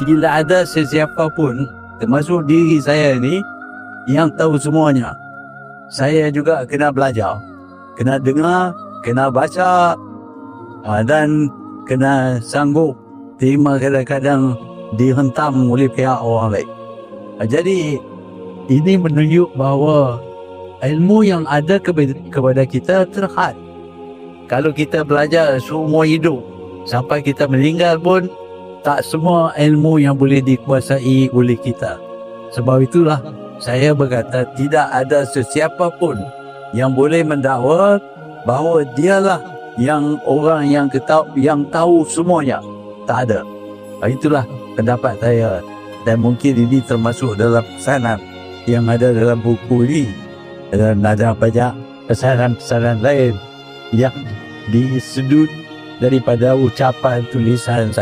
tidak ada sesiapa pun, termasuk diri saya ni, yang tahu semuanya. Saya juga kena belajar, kena dengar, kena baca, dan kena sanggup terima kadang-kadang dihentam oleh pihak orang lain. Jadi ini menunjuk bahawa ilmu yang ada kepada kita terhad. Kalau kita belajar seumur hidup sampai kita meninggal pun, tak semua ilmu yang boleh dikuasai oleh kita. Sebab itulah saya berkata tidak ada sesiapa pun yang boleh mendakwa bahawa dialah yang orang yang tahu semuanya. Tak ada. Itulah pendapat saya, dan mungkin ini termasuk dalam pesanan yang ada dalam buku ini, dan ada banyak pesanan-pesanan lain yang disudut daripada ucapan tulisan saya.